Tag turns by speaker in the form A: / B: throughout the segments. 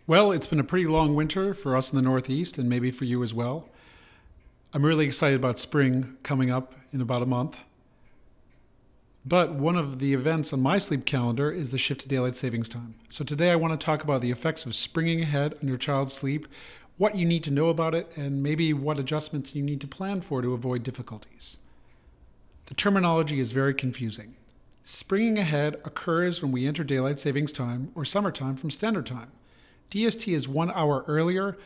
A: Well, it's been a pretty long winter for us in the Northeast and maybe for you as well. I'm really excited about spring coming up in about a month. But one of the events on my sleep calendar is the shift to daylight savings time. So today I want to talk about the effects of springing ahead on your child's sleep, what you need to know about it, and maybe what adjustments you need to plan for to avoid difficulties. The terminology is very confusing. Springing ahead occurs when we enter daylight savings time or summertime from standard time. DST is 1 hour earlier.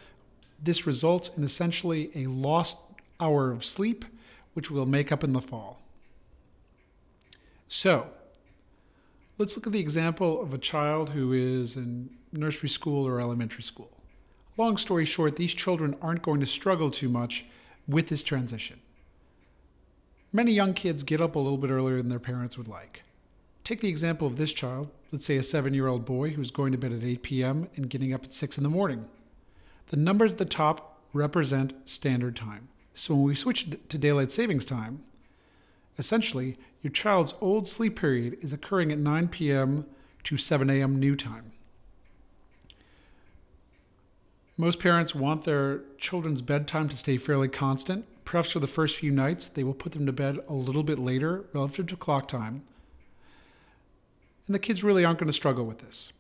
A: This results in essentially a lost hour of sleep, which we'll make up in the fall. So, let's look at the example of a child who is in nursery school or elementary school. Long story short, these children aren't going to struggle too much with this transition. Many young kids get up a little bit earlier than their parents would like. Take the example of this child, let's say a 7-year-old boy who's going to bed at 8 p.m. and getting up at 6 in the morning. The numbers at the top represent standard time. So when we switch to daylight savings time, essentially your child's old sleep period is occurring at 9 p.m. to 7 a.m. new time. Most parents want their children's bedtime to stay fairly constant. Perhaps for the first few nights, they will put them to bed a little bit later relative to clock time. And the kids really aren't going to struggle with this.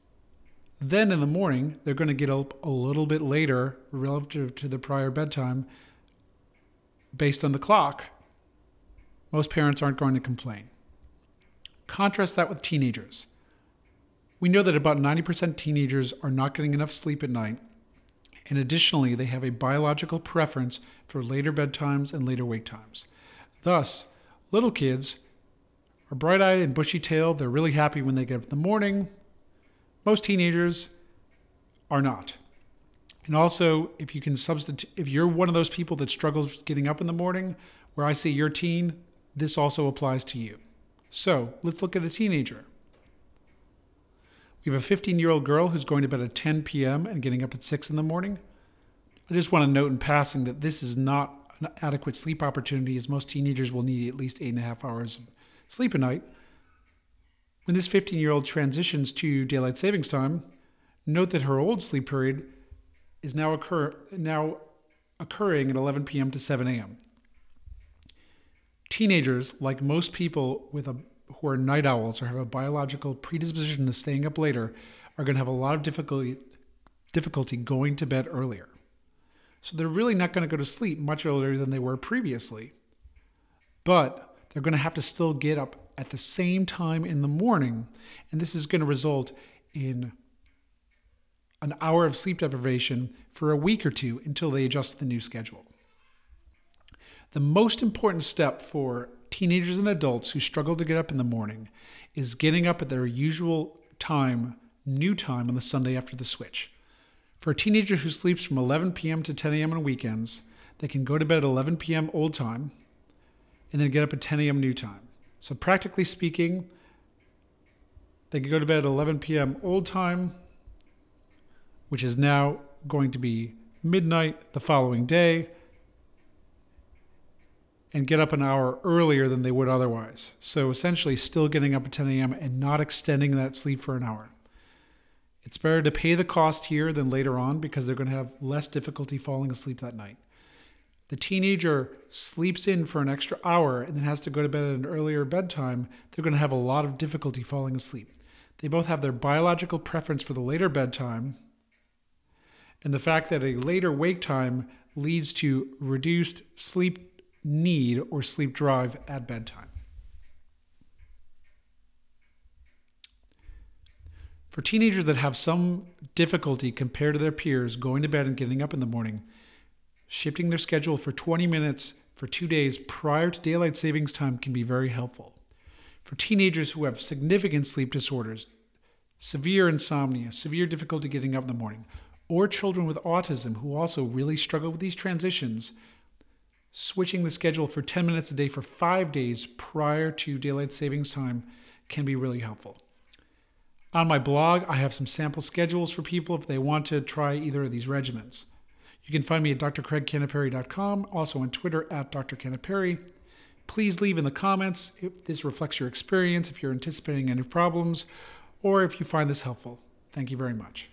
A: Then in the morning, they're going to get up a little bit later relative to the prior bedtime based on the clock. Most parents aren't going to complain. Contrast that with teenagers. We know that about 90% of teenagers are not getting enough sleep at night, and additionally, they have a biological preference for later bedtimes and later wake times. Thus, little kids are bright-eyed and bushy-tailed. They're really happy when they get up in the morning. Most teenagers are not. And also, if you're one of those people that struggles getting up in the morning, where I say you're teen, this also applies to you. So let's look at a teenager. We have a 15-year-old girl who's going to bed at 10 p.m. and getting up at 6 in the morning. I just want to note in passing that this is not an adequate sleep opportunity, as most teenagers will need at least 8.5 hours of sleep a night. When this 15-year-old transitions to daylight savings time, note that her old sleep period is now occurring at 11 p.m. to 7 a.m. Teenagers, like most people who are night owls or have a biological predisposition to staying up later, are going to have a lot of difficulty going to bed earlier. So they're really not going to go to sleep much earlier than they were previously. But they're going to have to still get up at the same time in the morning, and this is going to result in an hour of sleep deprivation for a week or two until they adjust to the new schedule. The most important step for teenagers and adults who struggle to get up in the morning is getting up at their usual time, new time on the Sunday after the switch. For a teenager who sleeps from 11 p.m. to 10 a.m. on weekends, they can go to bed at 11 p.m. old time and then get up at 10 a.m. new time. So practically speaking, they can go to bed at 11 p.m. old time, which is now going to be midnight the following day, and get up an hour earlier than they would otherwise. So essentially still getting up at 10 a.m. and not extending that sleep for an hour. It's better to pay the cost here than later on because they're going to have less difficulty falling asleep that night. The teenager sleeps in for an extra hour and then has to go to bed at an earlier bedtime, they're going to have a lot of difficulty falling asleep. They both have their biological preference for the later bedtime, and the fact that a later wake time leads to reduced sleep need or sleep drive at bedtime. For teenagers that have some difficulty compared to their peers going to bed and getting up in the morning, shifting their schedule for 20 minutes for 2 days prior to daylight savings time can be very helpful. For teenagers who have significant sleep disorders, severe insomnia, severe difficulty getting up in the morning, or children with autism who also really struggle with these transitions, switching the schedule for 10 minutes a day for 5 days prior to daylight savings time can be really helpful. On my blog, I have some sample schedules for people if they want to try either of these regimens. You can find me at drcraigcanapari.com, also on Twitter at drcanapari. Please leave in the comments if this reflects your experience, if you're anticipating any problems, or if you find this helpful. Thank you very much.